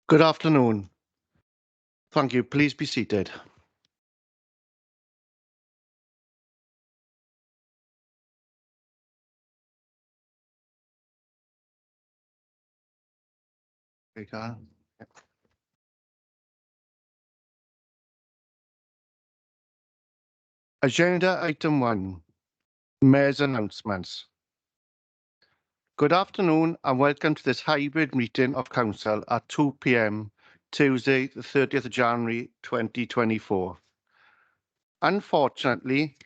Good afternoon. Thank you. Please be seated. Okay, Carl. Agenda item 1, Mayor's announcements. Good afternoon and welcome to this hybrid meeting of Council at 2 p.m. Tuesday, the 30th of January 2024. Unfortunately,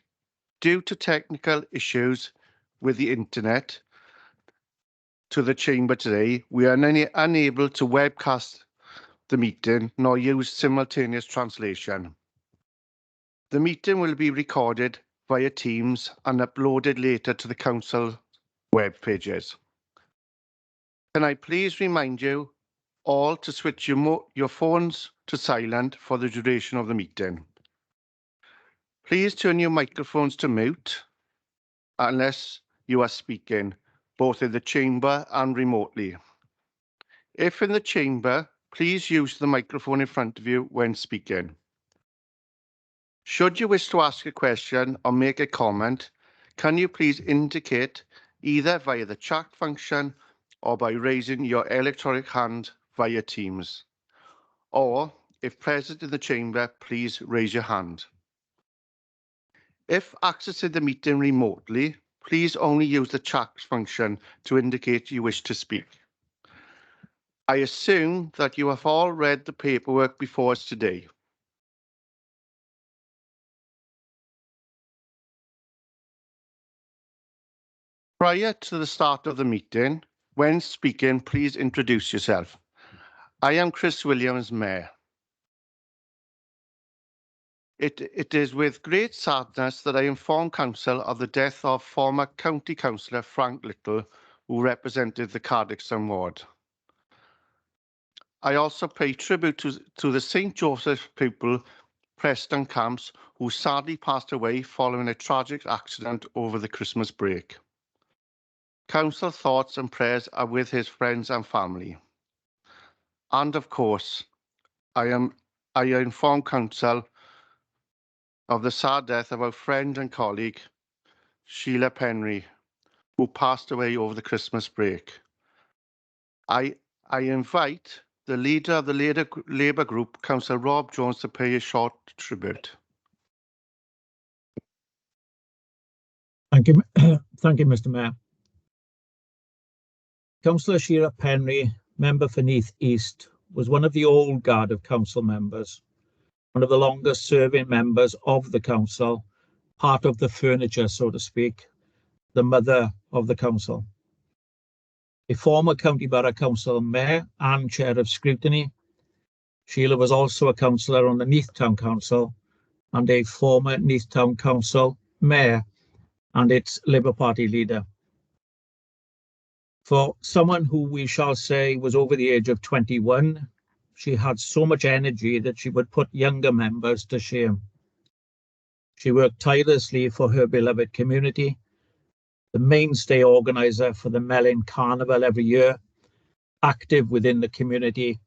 due to technical issues with the internet to the chamber today, we are unable to webcast the meeting nor use simultaneous translation. The meeting will be recorded via Teams and uploaded later to the Council web pages. Can I please remind you all to switch your phones to silent for the duration of the meeting. Please turn your microphones to mute unless you are speaking, both in the chamber and remotely. If in the chamber, please use the microphone in front of you when speaking. Should you wish to ask a question or make a comment, can you please indicate either via the chat function or by raising your electronic hand via Teams? Or, if present in the chamber, please raise your hand. If accessing the meeting remotely, please only use the chat function to indicate you wish to speak. I assume that you have all read the paperwork before us today. Prior to the start of the meeting, when speaking, please introduce yourself. I am Chris Williams, Mayor. It is with great sadness that I inform Council of the death of former County Councillor Frank Little, who represented the Cardiff ward. I also pay tribute to the St Joseph pupil, Preston Camps, who sadly passed away following a tragic accident over the Christmas break. Council thoughts and prayers are with his friends and family. And of course, I inform Council of the sad death of our friend and colleague, Sheila Penry, who passed away over the Christmas break. I invite the leader of the Labour group, Councillor Rob Jones, to pay a short tribute. Thank you, thank you, Mr. Mayor. Councillor Sheila Penry, member for Neath East, was one of the old guard of council members, one of the longest serving members of the council, part of the furniture, so to speak, the mother of the council. A former County Borough Council Mayor and Chair of Scrutiny, Sheila was also a councillor on the Neath Town Council and a former Neath Town Council Mayor and its Labour Party leader. For someone who we shall say was over the age of 21, she had so much energy that she would put younger members to shame. She worked tirelessly for her beloved community, the mainstay organiser for the Melin Carnival every year, active within the community,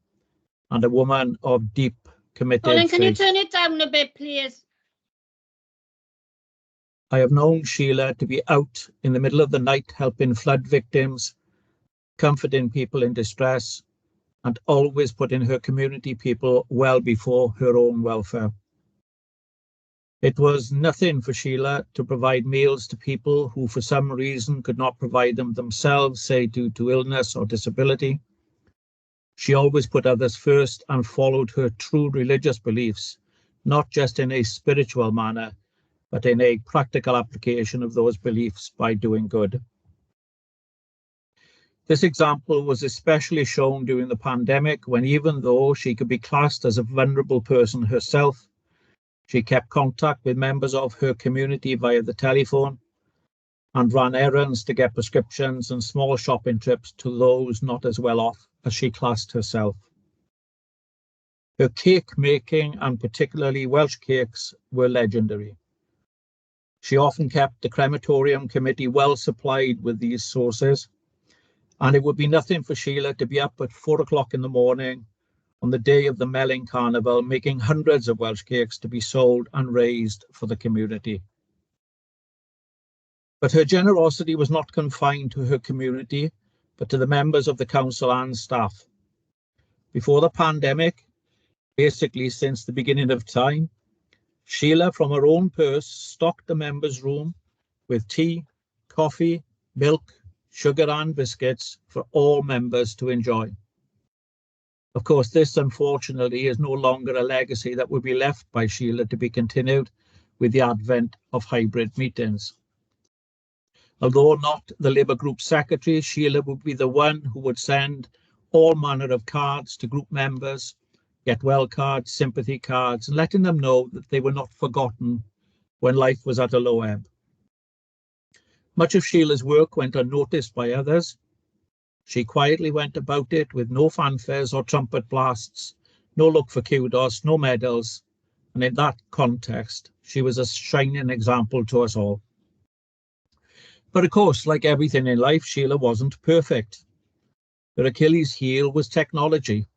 and a woman of deep committed Colin, can faith. you turn it down a bit, please? I have known Sheila to be out in the middle of the night helping flood victims, comforting people in distress, and always putting her community people well before her own welfare. It was nothing for Sheila to provide meals to people who for some reason could not provide them themselves, say due to illness or disability. She always put others first and followed her true religious beliefs not just in a spiritual manner, but in a practical application of those beliefs by doing good. This example was especially shown during the pandemic, when even though she could be classed as a vulnerable person herself, she kept contact with members of her community via the telephone and ran errands to get prescriptions and small shopping trips to those not as well off as she classed herself. Her cake making, and particularly Welsh cakes, were legendary. She often kept the crematorium committee well supplied with these sources, and it would be nothing for Sheila to be up at 4 o'clock in the morning on the day of the Melling Carnival, making hundreds of Welsh cakes to be sold and raised for the community. But her generosity was not confined to her community, but to the members of the council and staff. Before the pandemic, basically since the beginning of time, Sheila, from her own purse, stocked the members' room with tea, coffee, milk, sugar and biscuits for all members to enjoy. Of course, this unfortunately is no longer a legacy that will be left by Sheila to be continued with the advent of hybrid meetings. Although not the Labour Group Secretary, Sheila would be the one who would send all manner of cards to group members, get well cards, sympathy cards, and letting them know that they were not forgotten when life was at a low ebb. Much of Sheila's work went unnoticed by others. She quietly went about it with no fanfares or trumpet blasts, no look for kudos, no medals, and in that context, she was a shining example to us all. But of course, like everything in life, Sheila wasn't perfect. Her Achilles heel was technology,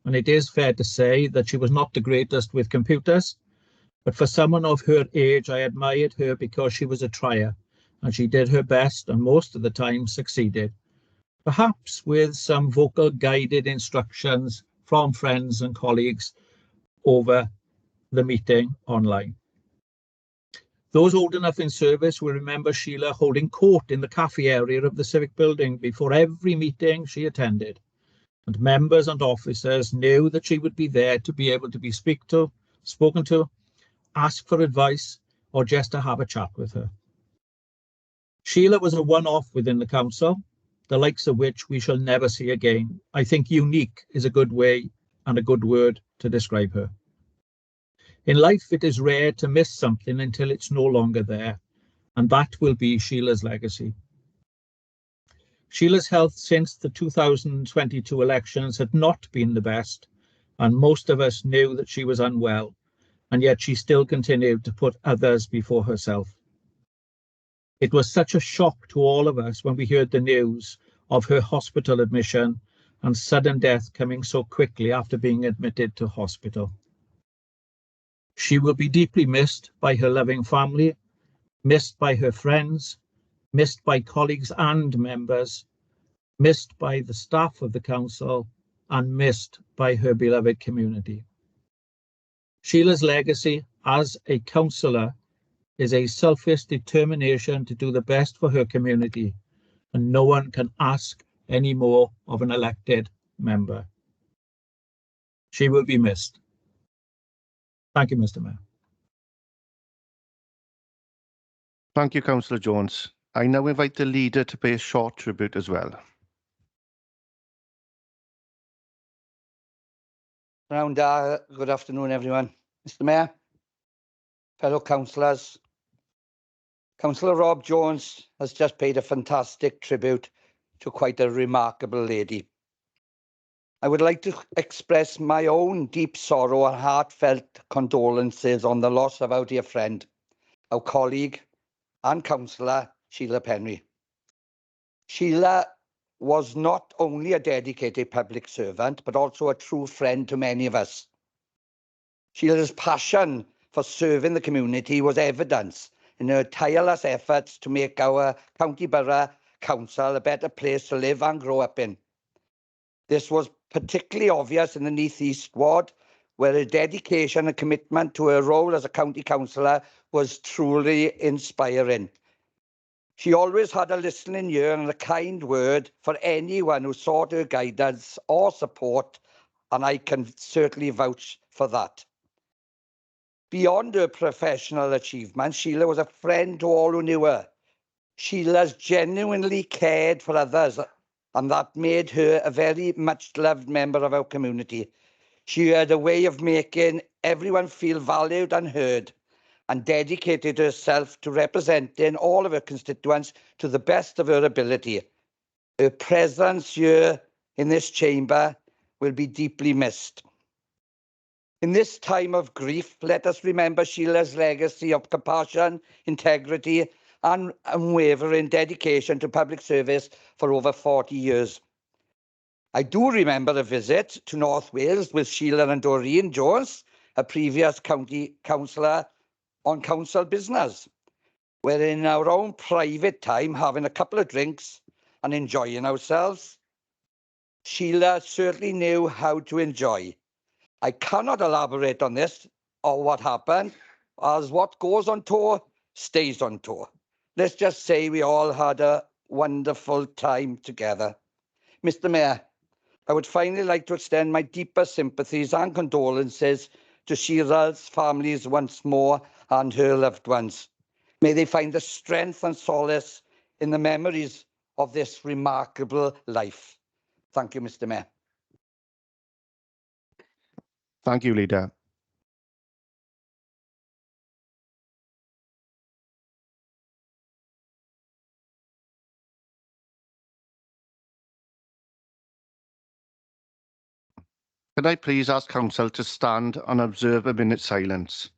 and it is fair to say that she was not the greatest with computers, but for someone of her age, I admired her because she was a trier, and she did her best and most of the time succeeded, perhaps with some vocal guided instructions from friends and colleagues over the meeting online. Those old enough in service will remember Sheila holding court in the cafe area of the Civic Building before every meeting she attended, and members and officers knew that she would be there to be able to be spoken to, ask for advice, or just to have a chat with her. Sheila was a one-off within the council, the likes of which we shall never see again. I think unique is a good way and a good word to describe her. In life, it is rare to miss something until it's no longer there, and that will be Sheila's legacy. Sheila's health since the 2022 elections had not been the best, and most of us knew that she was unwell, and yet she still continued to put others before herself. It was such a shock to all of us when we heard the news of her hospital admission and sudden death coming so quickly after being admitted to hospital. She will be deeply missed by her loving family, missed by her friends, missed by colleagues and members, missed by the staff of the council, and missed by her beloved community. Sheila's legacy as a councillor is a selfless determination to do the best for her community, and no one can ask any more of an elected member. She will be missed. Thank you, Mr. Mayor. Thank you, Councillor Jones. I now invite the leader to pay a short tribute as well. Good afternoon, everyone. Mr. Mayor, fellow councillors, Councillor Rob Jones has just paid a fantastic tribute to quite a remarkable lady. I would like to express my own deep sorrow and heartfelt condolences on the loss of our dear friend, our colleague and councillor, Sheila Penry. Sheila was not only a dedicated public servant, but also a true friend to many of us. Sheila's passion for serving the community was evidence in her tireless efforts to make our County Borough Council a better place to live and grow up in. This was particularly obvious in the Neath East ward, where her dedication and commitment to her role as a county councillor was truly inspiring. She always had a listening ear and a kind word for anyone who sought her guidance or support, and I can certainly vouch for that. Beyond her professional achievements, Sheila was a friend to all who knew her. Sheila's genuinely cared for others, and that made her a very much loved member of our community. She had a way of making everyone feel valued and heard, and dedicated herself to representing all of her constituents to the best of her ability. Her presence here in this chamber will be deeply missed. In this time of grief, let us remember Sheila's legacy of compassion, integrity, and unwavering dedication to public service for over 40 years. I do remember a visit to North Wales with Sheila and Doreen Jones, a previous county councillor, on council business. We're in our own private time having a couple of drinks and enjoying ourselves. Sheila certainly knew how to enjoy. I cannot elaborate on this or what happened, as what goes on tour stays on tour. Let's just say we all had a wonderful time together. Mr. Mayor, I would finally like to extend my deepest sympathies and condolences to Sheila's families once more and her loved ones. May they find the strength and solace in the memories of this remarkable life. Thank you, Mr. Mayor. Thank you, Leader. Could I please ask Council to stand and observe a minute's silence?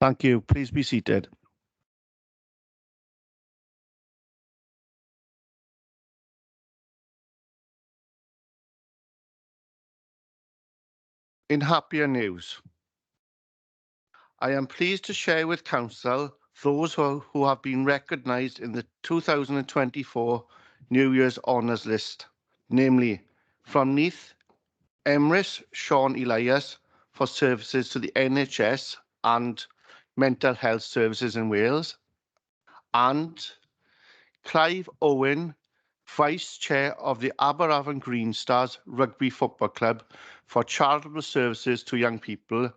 Thank you. Please be seated. In happier news, I am pleased to share with Council those who have been recognised in the 2024 New Year's Honours List, namely from Neath, Emrys Sean Elias for services to the NHS and mental health services in Wales, and Clive Owen, Vice Chair of the Aberavon Green Stars Rugby Football Club for charitable services to young people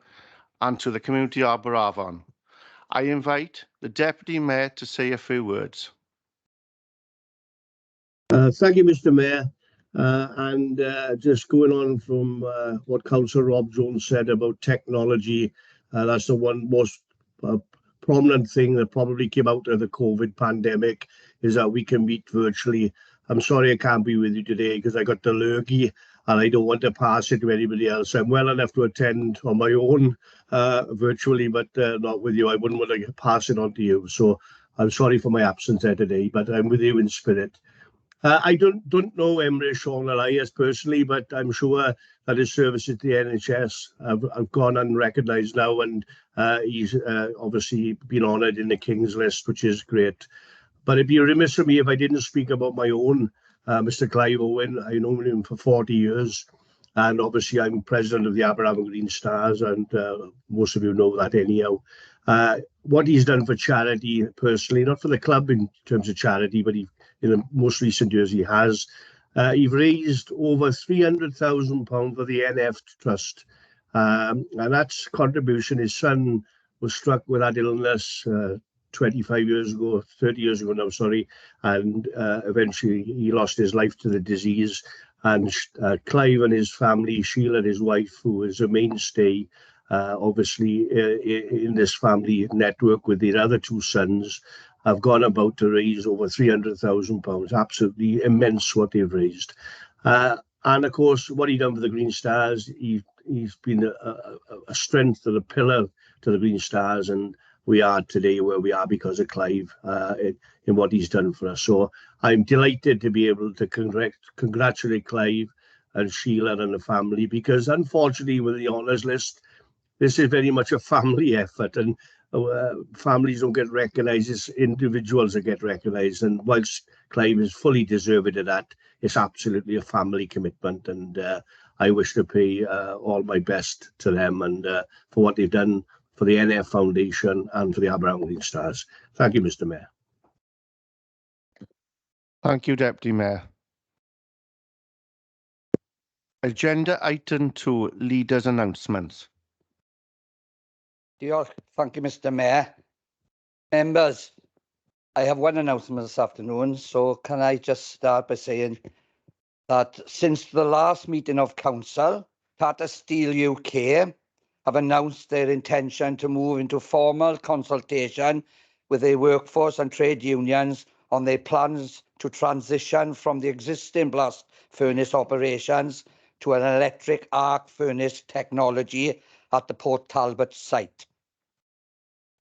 and to the community of Aberavon. I invite the Deputy Mayor to say a few words. Thank you, Mr. Mayor. Just going on from what Councillor Rob Jones said about technology, that's the one most prominent thing that probably came out of the COVID pandemic, is that we can meet virtually. I'm sorry I can't be with you today because I got the lurgy and I don't want to pass it to anybody else. I'm well enough to attend on my own virtually, but not with you. I wouldn't want to pass it on to you. So I'm sorry for my absence there today, but I'm with you in spirit. I don't know Emrys Sean Elias personally, but I'm sure that his services to the NHS have gone unrecognised now, and he's obviously been honoured in the King's List, which is great. But it'd be remiss of me if I didn't speak about my own Mr. Clive Owen. I know him for 40 years, and obviously I'm president of the Aberavon Green Stars, and most of you know that anyhow. What he's done for charity personally, not for the club in terms of charity, but in the most recent years he has. He's raised over £300,000 for the NF Trust, and that's contribution. His son was struck with that illness 25 years ago, 30 years ago now, sorry, and eventually he lost his life to the disease. And Clive and his family, Sheila and his wife, who is a mainstay, obviously in this family network with their other two sons, have gone about to raise over £300,000. Absolutely immense what they've raised. And of course, what he done for the Green Stars, he's been a strength and a pillar to the Green Stars, and we are today where we are because of Clive in what he's done for us. So I'm delighted to be able to congratulate Clive and Sheila and the family, because unfortunately with the honours list, this is very much a family effort, and families don't get recognised, it's individuals that get recognised. And whilst Clive is fully deserved of that, it's absolutely a family commitment, and I wish to pay all my best to them and for what they've done for the NF Foundation and for the Aberystwyth Green Stars. Thank you, Mr. Mayor. Thank you, Deputy Mayor. Agenda item 2, Leaders' Announcements. Diolch. Thank you, Mr. Mayor. Members, I have one announcement this afternoon, so can I just start by saying that since the last meeting of Council, Tata Steel UK have announced their intention to move into formal consultation with their workforce and trade unions on their plans to transition from the existing blast furnace operations to an electric arc furnace technology at the Port Talbot site.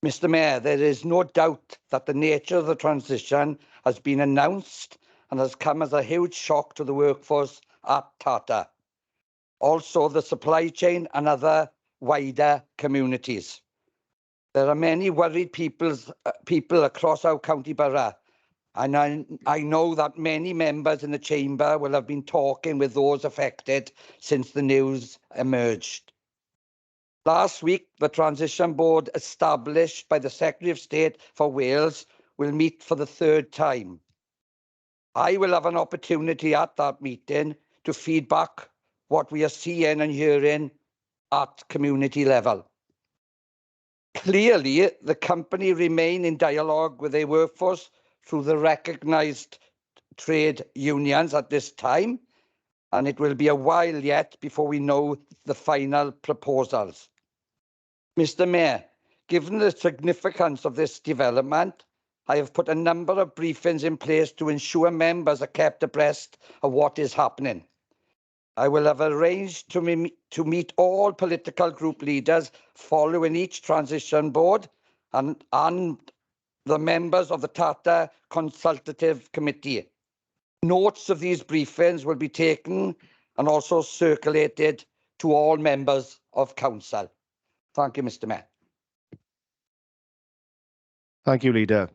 Mr. Mayor, there is no doubt that the nature of the transition has been announced and has come as a huge shock to the workforce at Tata. Also, the supply chain and other wider communities. There are many worried people across our county borough, and I know that many members in the chamber will have been talking with those affected since the news emerged. Last week, the Transition Board established by the Secretary of State for Wales will meet for the third time. I will have an opportunity at that meeting to feedback what we are seeing and hearing at community level. Clearly, the company remain in dialogue with their workforce through the recognised trade unions at this time, and it will be a while yet before we know the final proposals. Mr. Mayor, given the significance of this development, I have put a number of briefings in place to ensure members are kept abreast of what is happening. I will have arranged to meet all political group leaders following each transition board and the members of the Tata Consultative Committee. Notes of these briefings will be taken and also circulated to all members of Council. Thank you, Mr. Mayor. Thank you, Leader.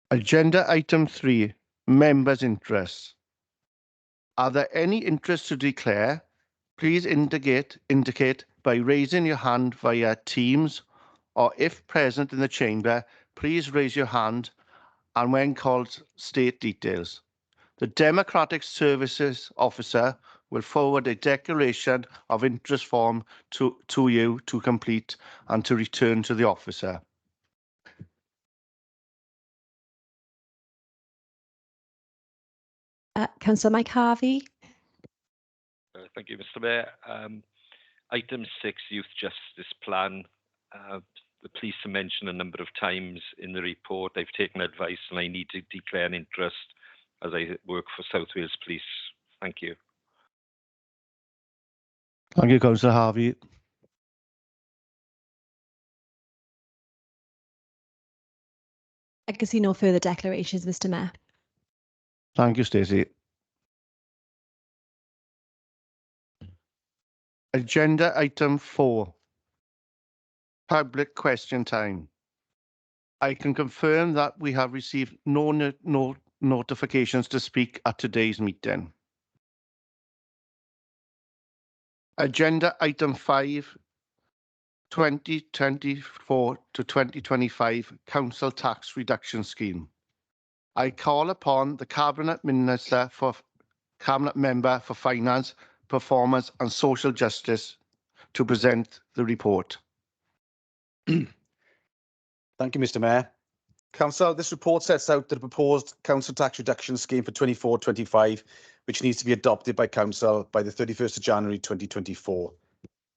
Agenda item 3, Members' Interests. Are there any interests to declare? Please indicate by raising your hand via Teams, or if present in the chamber, please raise your hand and when called, state details. The Democratic Services Officer will forward a declaration of interest form to you to complete and to return to the officer. Councillor Mike Harvey. Thank you, Mr. Mayor. Item 6, Youth Justice Plan. The police are mentioned a number of times in the report. I've taken advice and I need to declare an interest as I work for South Wales Police. Thank you. Thank you, Councillor Harvey. I can see no further declarations, Mr. Mayor. Thank you, Stacey. Agenda item 4, public question time. I can confirm that we have received no notifications to speak at today's meeting. Agenda item 5, 2024 to 2025 Council Tax Reduction Scheme. I call upon the Cabinet Member for Finance, Performance and Social Justice to present the report. Thank you, Mr. Mayor. Council, this report sets out the proposed council tax reduction scheme for 24-25 which needs to be adopted by Council by the 31st of January 2024.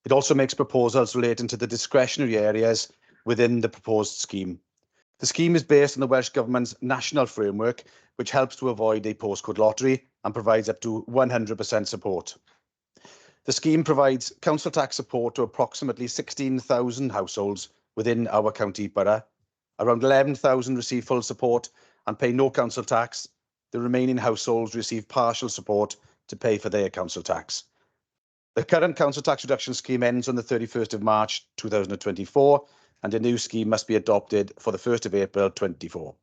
It also makes proposals relating to the discretionary areas within the proposed scheme. The scheme is based on the Welsh Government's national framework, which helps to avoid a postcode lottery and provides up to 100% support. The scheme provides council tax support to approximately 16,000 households within our county borough. Around 11,000 receive full support and pay no council tax. The remaining households receive partial support to pay for their council tax. The current council tax reduction scheme ends on the 31st of March 2024, and a new scheme must be adopted for the 1st of April 2024.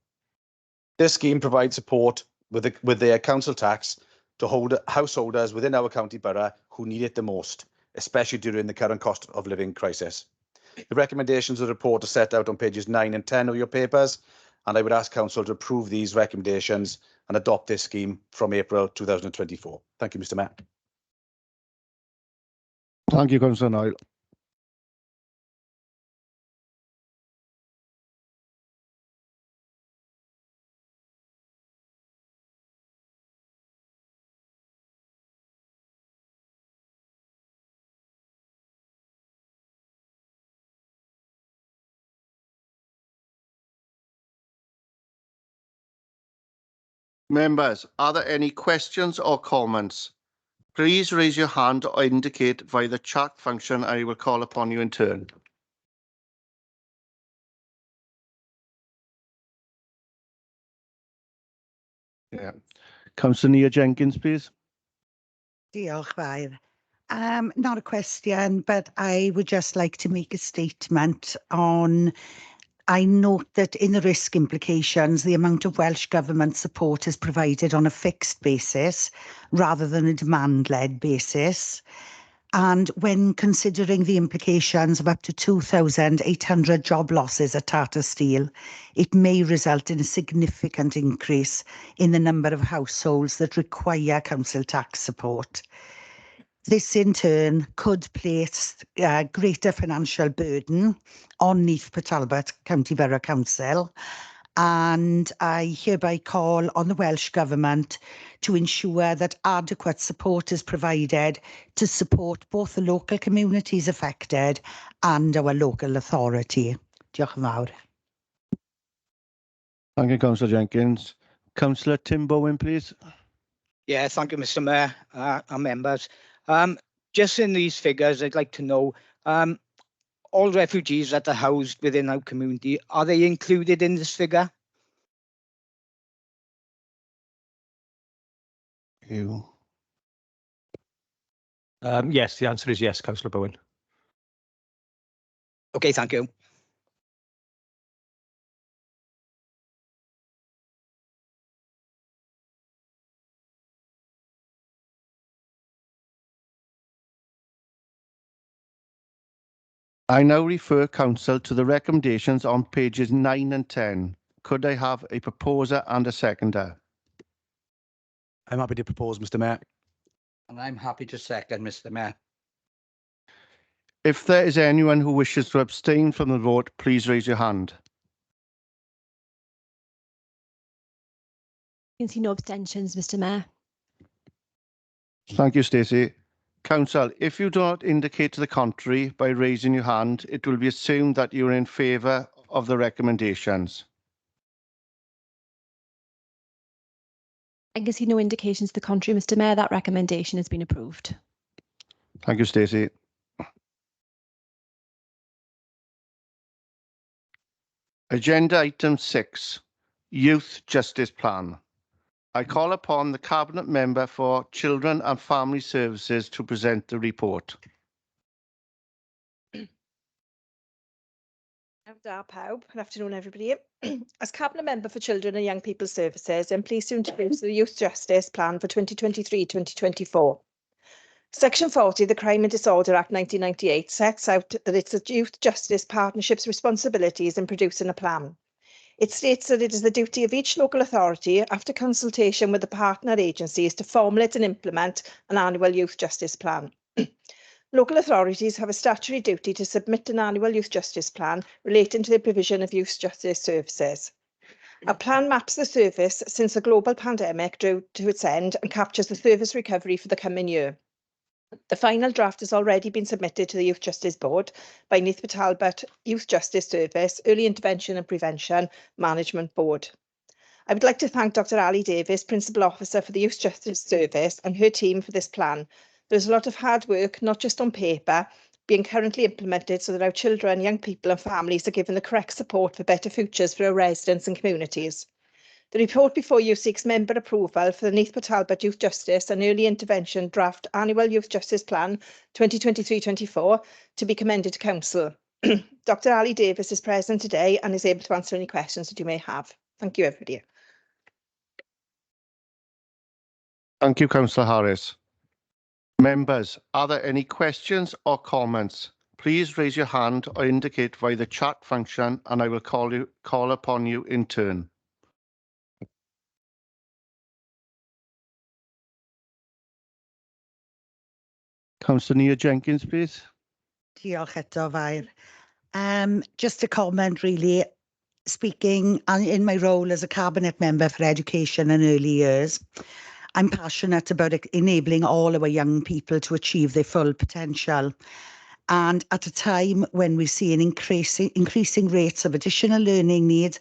This scheme provides support with their council tax to hold householders within our county borough who need it the most, especially during the current cost of living crisis. The recommendations of the report are set out on pages 9 and 10 of your papers, and I would ask Council to approve these recommendations and adopt this scheme from April 2024. Thank you, Mr. Mayor. Thank you, Councillor Niall. Members, are there any questions or comments? Please raise your hand or indicate via the chat function. I will call upon you in turn. Yeah. Councillor Nia Jenkins, please. Diolch fawr. Not a question, but I would just like to make a statement on, I note that in the risk implications, the amount of Welsh Government support is provided on a fixed basis rather than a demand-led basis. And when considering the implications of up to 2,800 job losses at Tata Steel, it may result in a significant increase in the number of households that require council tax support. This in turn could place greater financial burden on Neath Talbot County Borough Council, and I hereby call on the Welsh Government to ensure that adequate support is provided to support both the local communities affected and our local authority. Diolch yn fawr. Thank you, Councillor Jenkins. Councillor Tim Bowen, please. Yeah, thank you, Mr. Mayor and members. Just in these figures, I'd like to know, all refugees that are housed within our community, are they included in this figure? You. Yes, the answer is yes, Councillor Bowen. Okay, thank you. I now refer Council to the recommendations on pages 9 and 10. Could I have a proposer and a seconder? I'm happy to propose, Mr. Mayor. And I'm happy to second, Mr. Mayor. If there is anyone who wishes to abstain from the vote, please raise your hand. I can see no abstentions, Mr. Mayor. Thank you, Stacey. Council, if you do not indicate to the contrary by raising your hand, it will be assumed that you are in favour of the recommendations. I can see no indications to the contrary, Mr. Mayor. That recommendation has been approved. Thank you, Stacey. Agenda item 6, Youth Justice Plan. I call upon the Cabinet Member for Children and Family Services to present the report. Da pawb. Good afternoon, everybody. As Cabinet Member for Children and Young People's Services, I'm pleased to introduce the Youth Justice Plan for 2023-2024. Section 40 of the Crime and Disorder Act 1998 sets out that it's the Youth Justice Partnership's responsibilities in producing a plan. It states that it is the duty of each local authority, after consultation with the partner agencies, to formulate and implement an annual youth justice plan. Local authorities have a statutory duty to submit an annual youth justice plan relating to the provision of youth justice services. Our plan maps the service since the global pandemic drew to its end and captures the service recovery for the coming year. The final draft has already been submitted to the Youth Justice Board by Neath Talbot Youth Justice Service, Early Intervention and Prevention Management Board. I would like to thank Dr. Ali Davis, Principal Officer for the Youth Justice Service, and her team for this plan. There's a lot of hard work, not just on paper, being currently implemented so that our children, young people and families are given the correct support for better futures for our residents and communities. The report before you seeks member approval for the Neath Talbot Youth Justice and Early Intervention Draft Annual Youth Justice Plan 2023-24 to be commended to Council. Dr. Ali Davis is present today and is able to answer any questions that you may have. Thank you, everybody. Thank you, Councillor Harris. Members, are there any questions or comments? Please raise your hand or indicate via the chat function and I will call upon you in turn. Councillor Nia Jenkins, please. Diolch eto, Fair. Just a comment, really, speaking in my role as a Cabinet Member for Education and Early Years. I'm passionate about enabling all our young people to achieve their full potential. And at a time when we're seeing increasing rates of additional learning needs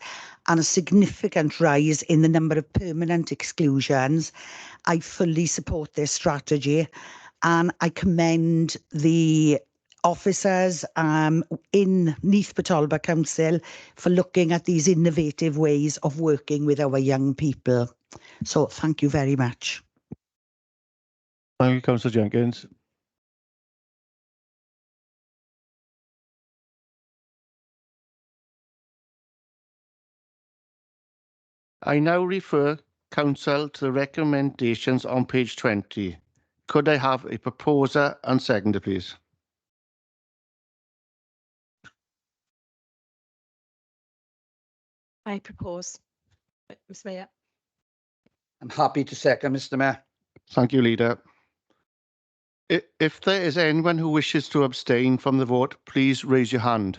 and a significant rise in the number of permanent exclusions, I fully support this strategy. And I commend the officers in Neath Talbot Council for looking at these innovative ways of working with our young people. So thank you very much. Thank you, Councillor Jenkins. I now refer Council to the recommendations on page 20. Could I have a proposer and seconder, please? I propose. Mr. Mayor. I'm happy to second, Mr. Mayor. Thank you, Leader. If there is anyone who wishes to abstain from the vote, please raise your hand.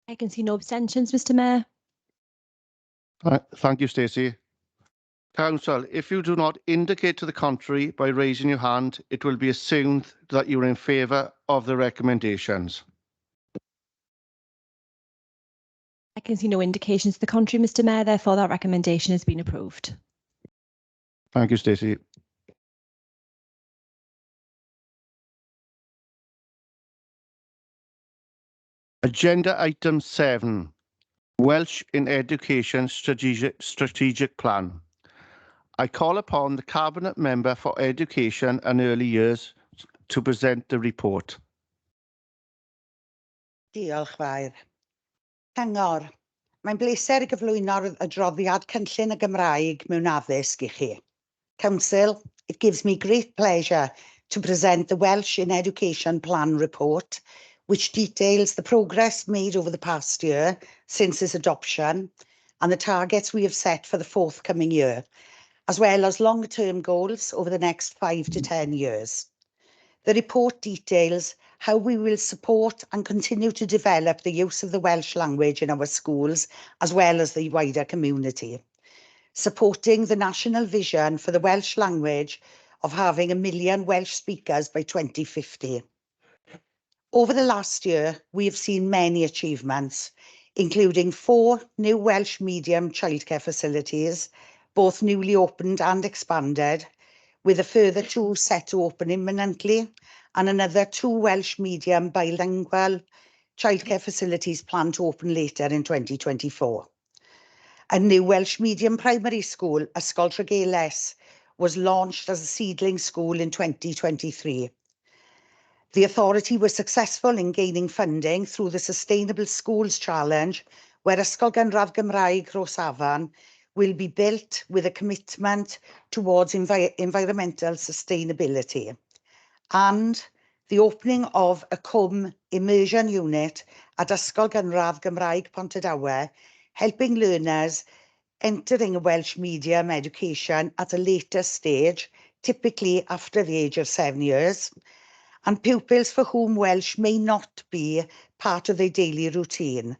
I can see no abstentions, Mr. Mayor. Thank you, Stacey. Council, if you do not indicate to the contrary by raising your hand, it will be assumed that you are in favour of the recommendations. I can see no indications to the contrary, Mr. Mayor. Therefore, that recommendation has been approved. Thank you, Stacey. Agenda item 7, Welsh in Education Strategic Plan. I call upon the Cabinet Member for Education and Early Years to present the report. Diolch, Fair. Cyngor, mae'n bleser i gyflwyno'r adroddiad cynllun y Gymraeg mewn addysg i chi. Council, it gives me great pleasure to present the Welsh in Education Plan report, which details the progress made over the past year since its adoption and the targets we have set for the forthcoming year, as well as long-term goals over the next 5 to 10 years. The report details how we will support and continue to develop the use of the Welsh language in our schools, as well as the wider community, supporting the national vision for the Welsh language of having 1 million Welsh speakers by 2050. Over the last year, we have seen many achievements, including 4 new Welsh medium childcare facilities, both newly opened and expanded, with a further 2 set to open imminently, and another 2 Welsh medium bilingual childcare facilities planned to open later in 2024. A new Welsh medium primary school, Ysgol Tregeles, was launched as a seedling school in 2023. The authority was successful in gaining funding through the Sustainable Schools Challenge, where Ysgol Gynradd Gymraeg Rosafan will be built with a commitment towards environmental sustainability. And the opening of a Cwm immersion unit at Ysgol Gynradd Gymraeg Pontardawe, helping learners entering a Welsh medium education at a later stage, typically after the age of 7 years, and pupils for whom Welsh may not be part of their daily routine,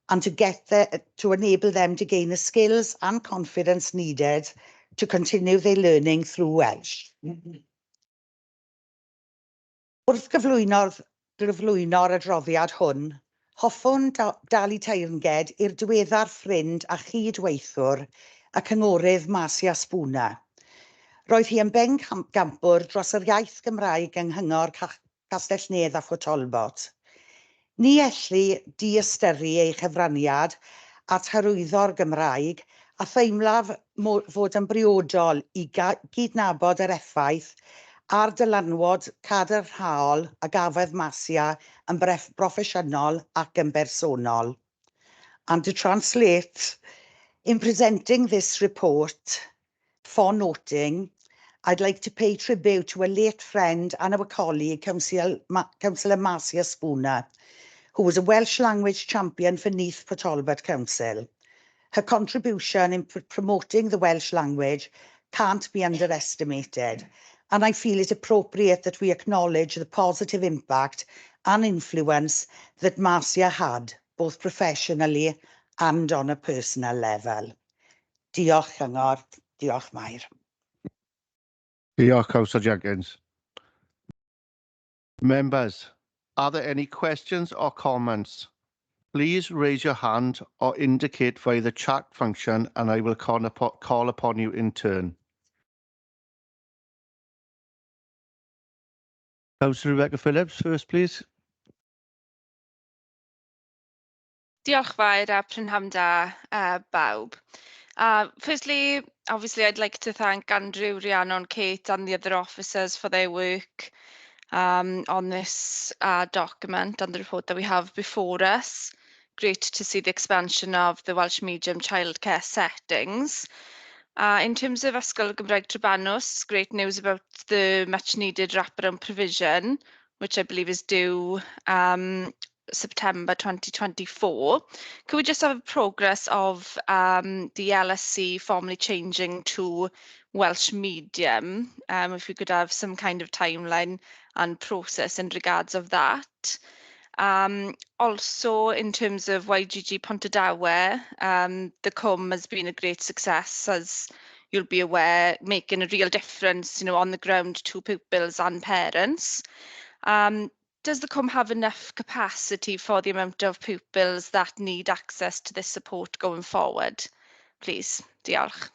and to enable them to gain the skills and confidence needed to continue their learning through Welsh. Wrth gyflwyno'r adroddiad hwn, hoffwn dal i teyrnged i'r diweddar ffrind a chydweithwr, y cynghorydd Masia Spooner. Roedd hi yn gampwr dros yr iaith Gymraeg yng Nghyngor Castell Neath a Talbot. Ni elli di-ystyru ei chyfraniad at hyrwyddo'r Gymraeg a theimlaf fod yn briodol i gydnabod yr effaith a'r dylanwad cadarnhaol a gafodd Masia yn broffesiynol ac yn bersonol. And to translate, in presenting this report for noting, I'd like to pay tribute to a late friend and our colleague, Councillor Masia Spooner, who was a Welsh language champion for Neath Talbot Council. Her contribution in promoting the Welsh language can't be underestimated, and I feel it appropriate that we acknowledge the positive impact and influence that Marcia had, both professionally and on a personal level. Diolch, Cyngor. Diolch, Mair. Diolch, Councillor Jenkins. Members, are there any questions or comments? Please raise your hand or indicate via the chat function and I will call upon you in turn. Councillor Rebecca Phillips first, please. Diolch fawr a prynhawn da bawb. Firstly, obviously, I'd like to thank Andrew, Rhiannon, Kate and the other officers for their work on this document and the report that we have before us. Great to see the expansion of the Welsh medium childcare settings. In terms of Ysgol Gymraeg Trebanws, great news about the much needed wraparound provision, which I believe is due September 2024. Could we just have a progress of the LSC formally changing to Welsh medium? If we could have some kind of timeline and process in regards of that. Also, in terms of YGG Pontardawe, the CWM has been a great success, as you'll be aware, making a real difference, on the ground to pupils and parents. Does the CWM have enough capacity for the amount of pupils that need access to this support going forward? Please, diolch.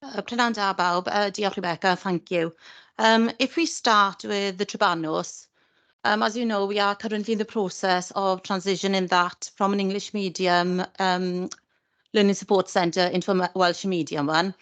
Prynawn da bawb, diolch Rebecca, thank you. If we start with the Trebanos, as you know, we are currently in the process of transitioning that from an English medium learning support centre into a Welsh medium one.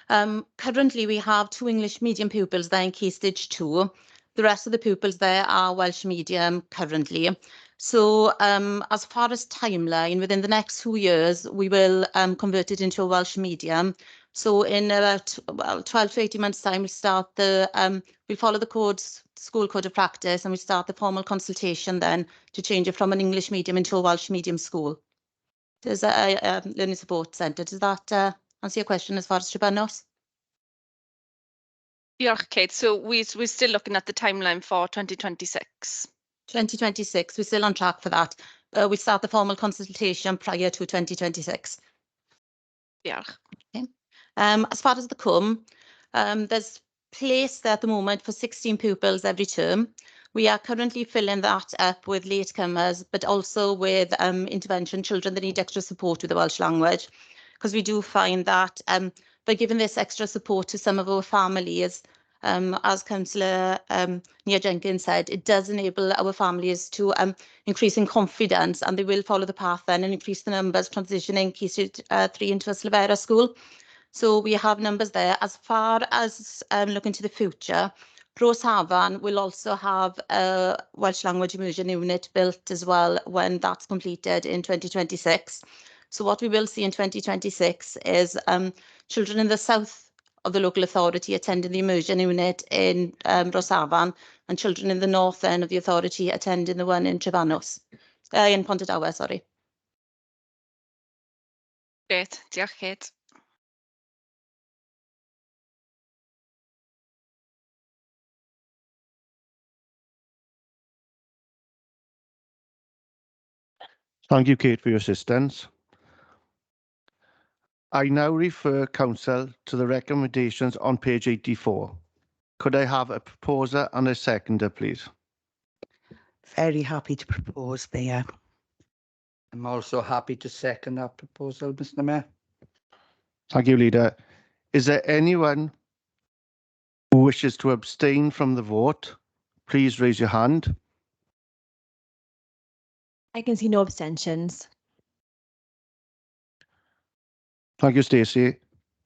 Currently, we have 2 English medium pupils there in Key Stage 2. The rest of the pupils there are Welsh medium currently. So as far as timeline, within the next 2 years, we will convert it into a Welsh medium. So in about 12 to 18 months' time, we'll follow the school code of practice, and we start the formal consultation then to change it from an English medium into a Welsh medium school. There's a learning support centre. Does that answer your question as far as Trebanos? Diolch, Kate. So we're still looking at the timeline for 2026. 2026, we're still on track for that. We start the formal consultation prior to 2026. Diolch. Okay. As far as the CWM, there's place there at the moment for 16 pupils every term. We are currently filling that up with latecomers, but also with intervention children that need extra support with the Welsh language, because we do find that by giving this extra support to some of our families, as Councillor Neath Jenkins said, it does enable our families to increase in confidence, and they will follow the path then and increase the numbers transitioning Key Stage 3 into a Slevera school. So we have numbers there. As far as looking to the future, Rose Havan will also have a Welsh language immersion unit built as well when that's completed in 2026. So what we will see in 2026 is children in the south of the local authority attending the immersion unit in Rosavan, and children in the north end of the authority attending the one in Trebanos, in Pontardawe, sorry. Great, diolch Kate. Thank you, Kate, for your assistance. I now refer Council to the recommendations on page 84. Could I have a proposer and a seconder, please? Very happy to propose, Mayor. I'm also happy to second that proposal, Mr. Mayor. Thank you, Leader. Is there anyone who wishes to abstain from the vote? Please raise your hand. I can see no abstentions. Thank you, Stacey.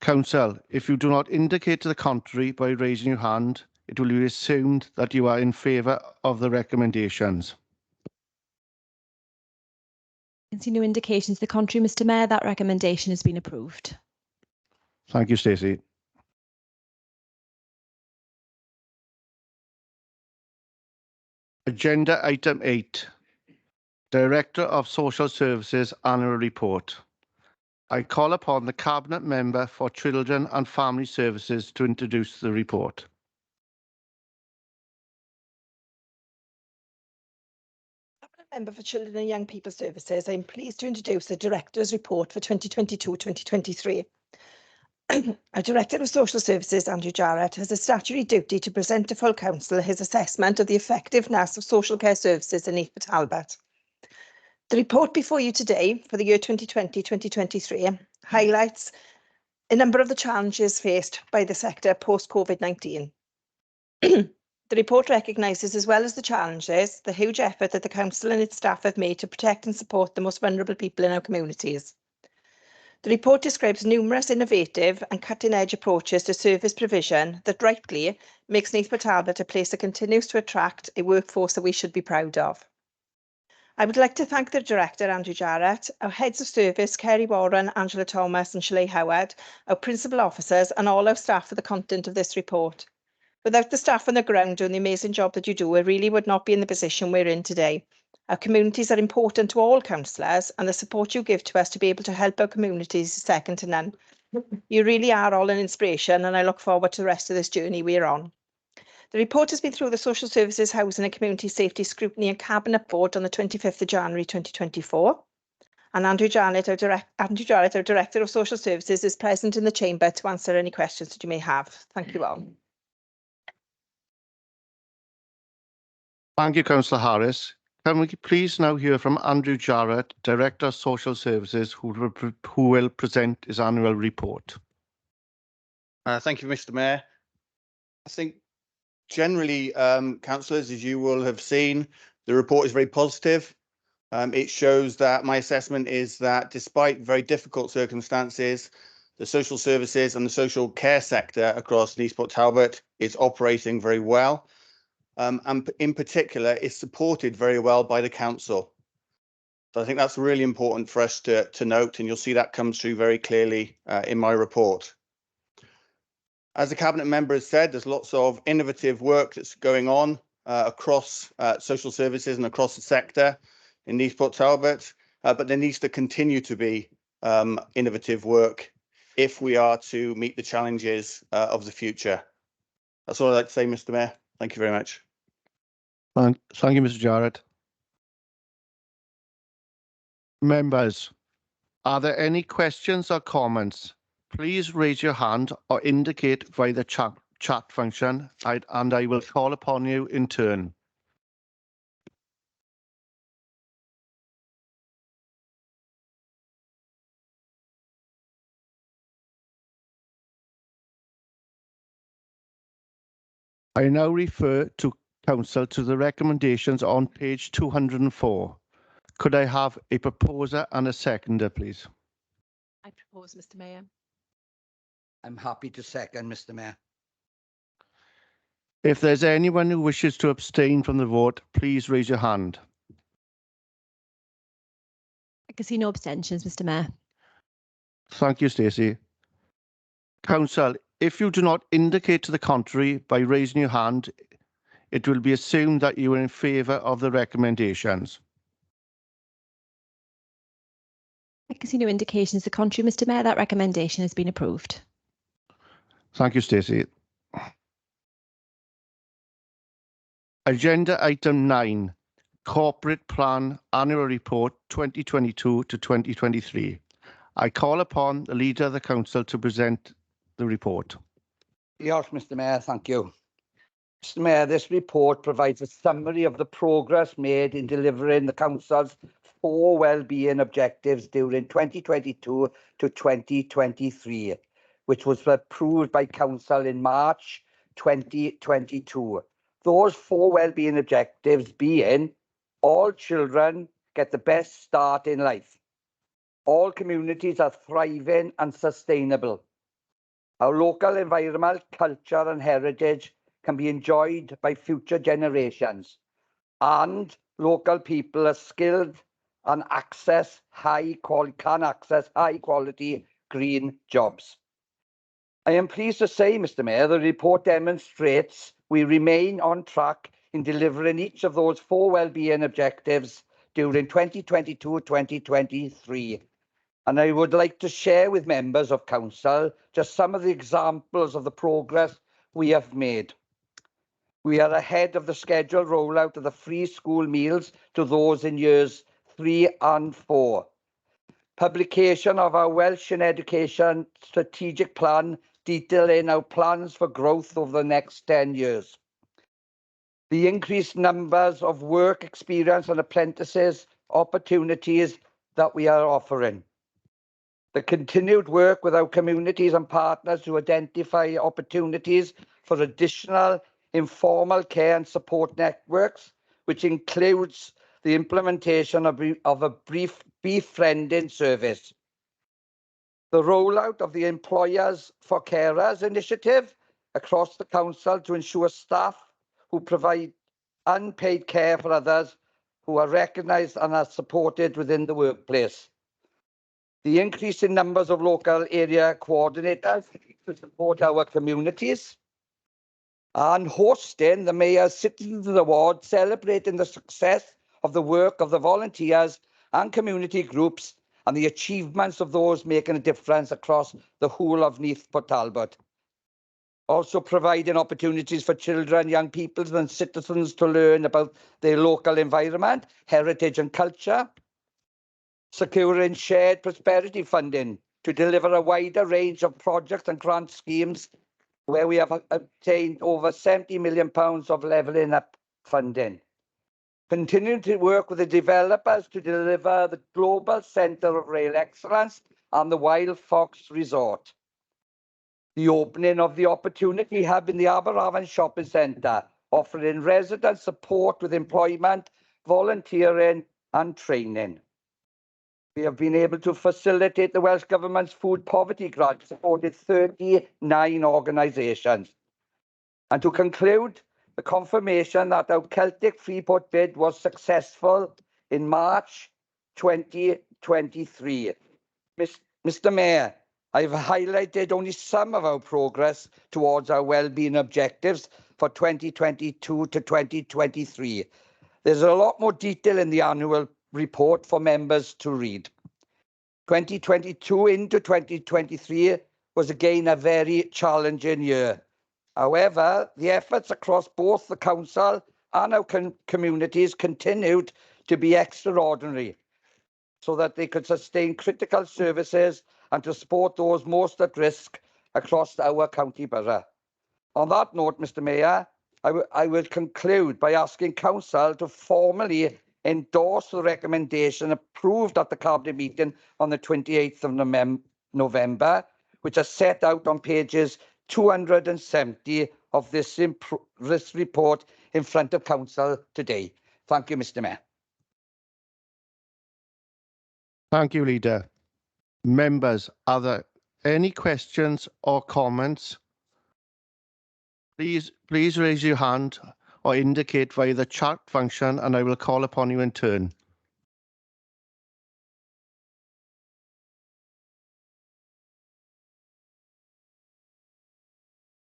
Council, if you do not indicate to the contrary by raising your hand, it will be assumed that you are in favour of the recommendations. I can see no indications to the contrary, Mr. Mayor. That recommendation has been approved. Thank you, Stacey. Agenda item 8, Director of Social Services Annual Report. I call upon the Cabinet Member for Children and Family Services to introduce the report. Member for Children and Young People Services, I'm pleased to introduce the Director's Report for 2022-2023. Our Director of Social Services, Andrew Jarrett, has a statutory duty to present to full Council his assessment of the effectiveness of social care services in Neath and Talbot. The report before you today for the year 2020-2023 highlights a number of the challenges faced by the sector post-COVID-19. The report recognises, as well as the challenges, the huge effort that the Council and its staff have made to protect and support the most vulnerable people in our communities. The report describes numerous innovative and cutting-edge approaches to service provision that rightly makes Neath and Talbot a place that continues to attract a workforce that we should be proud of. I would like to thank the Director, Andrew Jarrett, our Heads of Service, Kerry Warren, Angela Thomas and Shelley Howard, our Principal Officers and all our staff for the content of this report. Without the staff on the ground doing the amazing job that you do, we really would not be in the position we're in today. Our communities are important to all councillors, and the support you give to us to be able to help our communities is second to none. You really are all an inspiration, and I look forward to the rest of this journey we're on. The report has been through the Social Services, Housing and Community Safety Scrutiny and Cabinet Board on the 25th of January 2024. And Andrew Jarrett, our Director of Social Services, is present in the chamber to answer any questions that you may have. Thank you all. Thank you, Councillor Harris. Can we please now hear from Andrew Jarrett, Director of Social Services, who will present his annual report. Thank you, Mr. Mayor. I think generally, councillors, as you will have seen, the report is very positive. It shows that my assessment is that despite very difficult circumstances, the social services and the social care sector across Neath and Talbot is operating very well. And in particular, is supported very well by the council. So I think that's really important for us to note, and you'll see that comes through very clearly in my report. As the Cabinet Member has said, there's lots of innovative work that's going on across social services and across the sector in Neath and Talbot, but there needs to continue to be innovative work if we are to meet the challenges of the future. That's all I'd like to say, Mr. Mayor. Thank you very much. Thank you, Mr. Jarrett. Members, are there any questions or comments? Please raise your hand or indicate via the chat function, and I will call upon you in turn. I now refer to Council to the recommendations on page 204. Could I have a proposer and a seconder, please? I propose, Mr. Mayor. I'm happy to second, Mr. Mayor. If there's anyone who wishes to abstain from the vote, please raise your hand. I can see no abstentions, Mr. Mayor. Thank you, Stacey. Council, if you do not indicate to the contrary by raising your hand, it will be assumed that you are in favour of the recommendations. I can see no indications to the contrary, Mr. Mayor. That recommendation has been approved. Thank you, Stacey. Agenda item 9, Corporate Plan Annual Report 2022 to 2023. I call upon the Leader of the Council to present the report. Diolch, Mr Mayor, thank you. Mr Mayor, this report provides a summary of the progress made in delivering the Council's 4 wellbeing objectives during 2022 to 2023, which was approved by Council in March 2022. Those 4 wellbeing objectives being: all children get the best start in life. All communities are thriving and sustainable. Our local environment, culture and heritage can be enjoyed by future generations, and local people are skilled and can access high quality green jobs. I am pleased to say, Mr Mayor, the report demonstrates we remain on track in delivering each of those 4 wellbeing objectives during 2022-2023. And I would like to share with members of Council just some of the examples of the progress we have made. We are ahead of the scheduled rollout of the free school meals to those in years 3 and 4. Publication of our Welsh in Education strategic plan detailing our plans for growth over the next 10 years. The increased numbers of work experience and apprentices opportunities that we are offering. The continued work with our communities and partners to identify opportunities for additional informal care and support networks, which includes the implementation of a befriending service. The rollout of the Employers for Carers initiative across the Council to ensure staff who provide unpaid care for others who are recognised and are supported within the workplace. The increase in numbers of local area coordinators to support our communities, and hosting the Mayor's Citizens Award celebrating the success of the work of the volunteers and community groups and the achievements of those making a difference across the whole of Neath Port Talbot. Also providing opportunities for children, young people and citizens to learn about their local environment, heritage and culture. Securing shared prosperity funding to deliver a wider range of projects and grant schemes where we have obtained over £70 million of levelling up funding. Continuing to work with the developers to deliver the Global Centre of Rail Excellence and the Wild Fox Resort. The opening of the Opportunity Hub in the Aberafan Shopping Centre, offering resident support with employment, volunteering and training. We have been able to facilitate the Welsh Government's food poverty grant, supported 39 organisations. And to conclude, the confirmation that our Celtic Freeport bid was successful in March 2023. Mr Mayor, I've highlighted only some of our progress towards our wellbeing objectives for 2022 to 2023. There's a lot more detail in the annual report for members to read. 2022 into 2023 was again a very challenging year. However, the efforts across both the Council and our communities continued to be extraordinary so that they could sustain critical services and to support those most at risk across our county borough. On that note, Mr Mayor, I will conclude by asking Council to formally endorse the recommendation approved at the Cabinet meeting on the 28th of November, which are set out on pages 270 of this report in front of Council today. Thank you, Mr Mayor. Thank you, Leader. Members, are there any questions or comments? Please raise your hand or indicate via the chat function and I will call upon you in turn.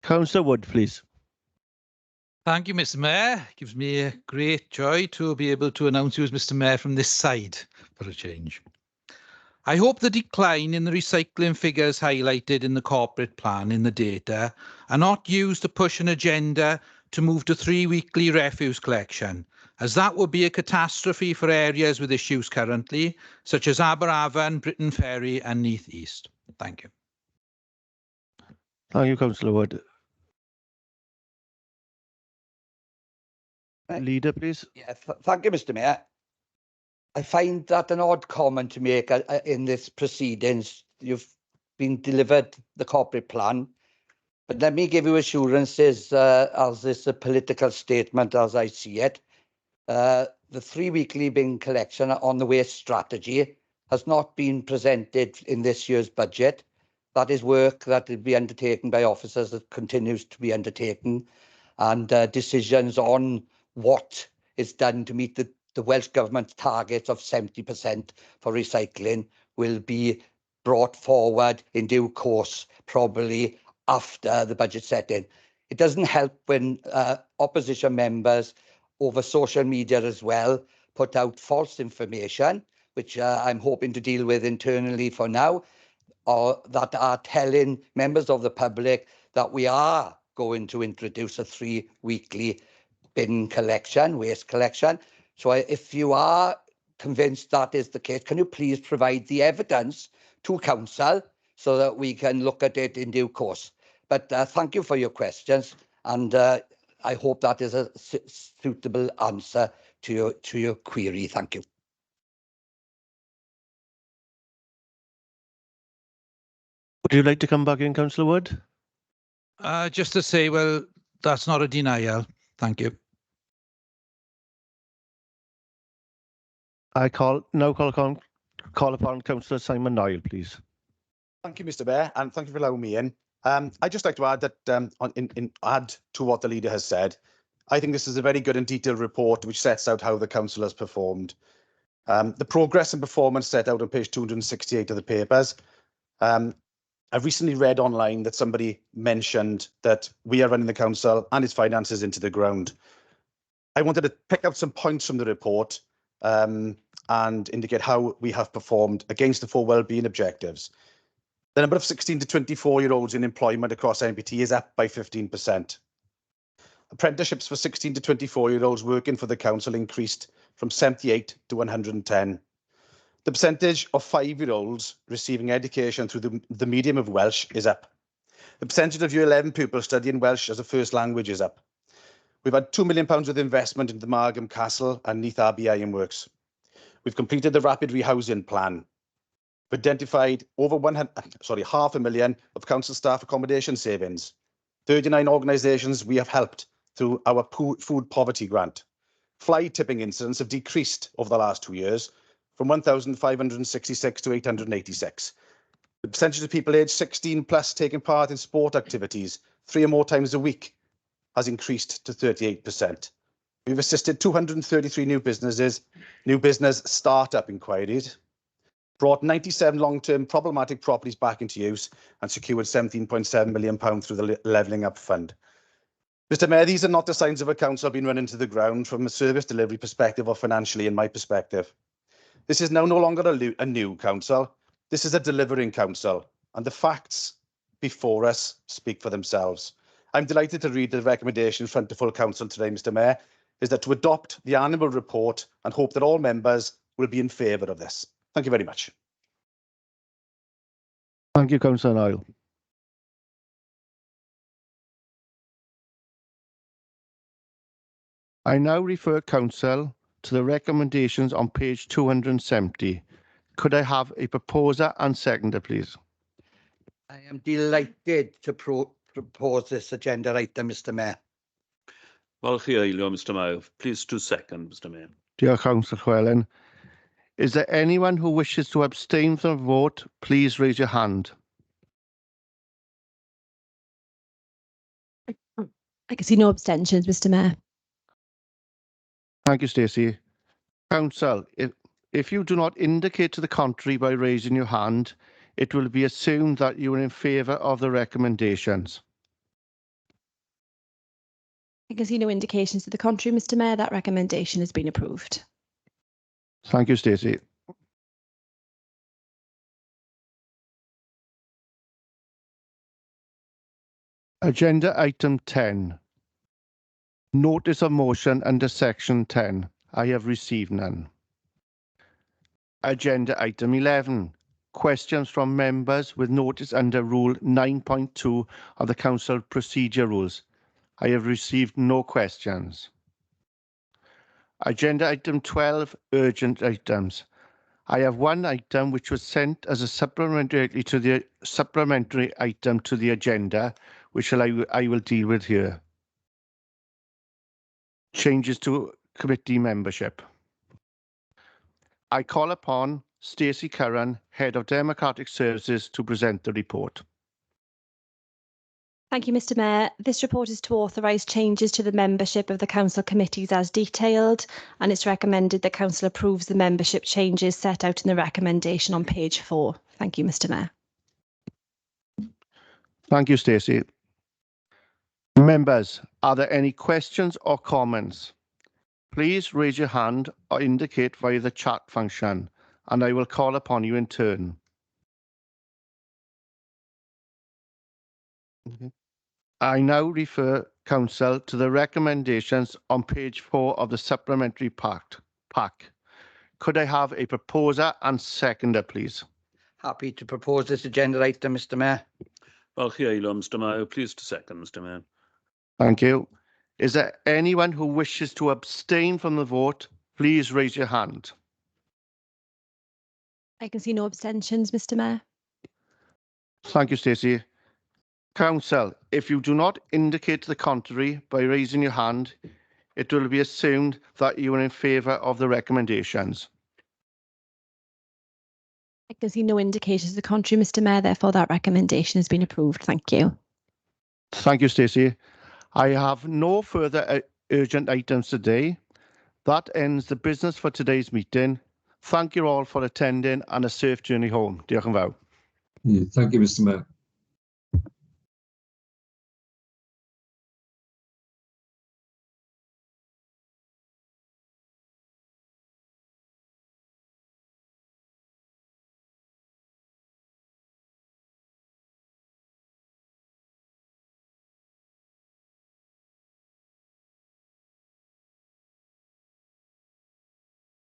Councillor Wood, please. Thank you, Mr Mayor. It gives me a great joy to be able to announce you as Mr Mayor from this side for a change. I hope the decline in the recycling figures highlighted in the corporate plan in the data are not used to push an agenda to move to 3 weekly refuse collection, as that would be a catastrophe for areas with issues currently, such as Aberavon, Britton Ferry and Neath East. Thank you. Thank you, Councillor Wood. Leader, please. Yeah, thank you, Mr. Mayor. I find that an odd comment to make in this proceedings. You've been delivered the corporate plan, but let me give you assurances as this a political statement as I see it. The 3 weekly bin collection on the waste strategy has not been presented in this year's budget. That is work that will be undertaken by officers that continues to be undertaken, and decisions on what is done to meet the Welsh Government's target of 70% for recycling will be brought forward in due course, probably after the budget setting. It doesn't help when opposition members over social media as well put out false information, which I'm hoping to deal with internally for now, or that are telling members of the public that we are going to introduce a 3 weekly bin collection, waste collection. So if you are convinced that is the case, can you please provide the evidence to council so that we can look at it in due course? But thank you for your questions, and I hope that is a suitable answer to your query. Thank you. Would you like to come back in, Councillor Wood? Just to say, well, that's not a denial. Thank you. I call upon Councillor Simon Noyle, please. Thank you, Mr. Mayor, and thank you for allowing me in. I'd just like to add that, add to what the leader has said. I think this is a very good and detailed report which sets out how the council has performed. The progress and performance set out on page 268 of the papers. I've recently read online that somebody mentioned that we are running the council and its finances into the ground. I wanted to pick out some points from the report and indicate how we have performed against the 4 wellbeing objectives. The number of 16 to 24-year-olds in employment across NPT is up by 15%. Apprenticeships for 16 to 24-year-olds working for the council increased from 78 to 110. The percentage of 5-year-olds receiving education through the medium of Welsh is up. The percentage of Year 11 pupils studying Welsh as a first language is up. We've had £2 million of investment into the Margam Castle and Neath RBI works. We've completed the rapid rehousing plan. We've identified over £500,000 of council staff accommodation savings. 39 organisations we have helped through our food poverty grant. Fly tipping incidents have decreased over the last 2 years from 1,566 to 886. The percentage of people aged 16 plus taking part in sport activities 3 or more times a week has increased to 38%. We've assisted 233 new business startup inquiries, brought 97 long-term problematic properties back into use and secured £17.7 million through the Levelling Up Fund. Mr. Mayor, these are not the signs of a council being run into the ground from a service delivery perspective or financially in my perspective. This is now no longer a new council. This is a delivering council, and the facts before us speak for themselves. I'm delighted to read the recommendation in front of full council today, Mr. Mayor, is that to adopt the annual report and hope that all members will be in favour of this. Thank you very much. Thank you, Councillor Noyle. I now refer council to the recommendations on page 270. Could I have a proposer and seconder, please? I am delighted to propose this agenda item, Mr. Mayor. Falch i eilio, Mr. Mayor. Please to second, Mr. Mayor. Diolch, Councillor Llewellyn. Is there anyone who wishes to abstain from the vote? Please raise your hand. I can see no abstentions, Mr. Mayor. Thank you, Stacey. Council, if you do not indicate to the contrary by raising your hand, it will be assumed that you are in favour of the recommendations. I can see no indications to the contrary, Mr. Mayor. That recommendation has been approved. Thank you, Stacey. Agenda item 10. Notice of motion under section 10. I have received none. Agenda item 11. Questions from members with notice under Rule 9.2 of the Council Procedure Rules. I have received no questions. Agenda item 12. Urgent items. I have one item which was sent as a supplementary item to the agenda, which I will deal with here. Changes to committee membership. I call upon Stacey Curran, Head of Democratic Services, to present the report. Thank you, Mr Mayor. This report is to authorise changes to the membership of the Council committees as detailed, and it's recommended that Council approves the membership changes set out in the recommendation on page 4. Thank you, Mr Mayor. Thank you, Stacey. Members, are there any questions or comments? Please raise your hand or indicate via the chat function, and I will call upon you in turn. I now refer Council to the recommendations on page 4 of the supplementary pack. Could I have a proposer and seconder, please? Happy to propose this agenda item, Mr Mayor. Mr Mayor. Pleased to second, Mr Mayor. Thank you. Is there anyone who wishes to abstain from the vote? Please raise your hand. I can see no abstentions, Mr Mayor. Thank you, Stacey. Council, if you do not indicate the contrary by raising your hand, it will be assumed that you are in favour of the recommendations. I can see no indications of the contrary, Mr Mayor. Therefore, that recommendation has been approved. Thank you. Thank you, Stacey. I have no further urgent items today. That ends the business for today's meeting. Thank you all for attending and a safe journey home. Diolch yn fawr. Thank you, Mr Mayor.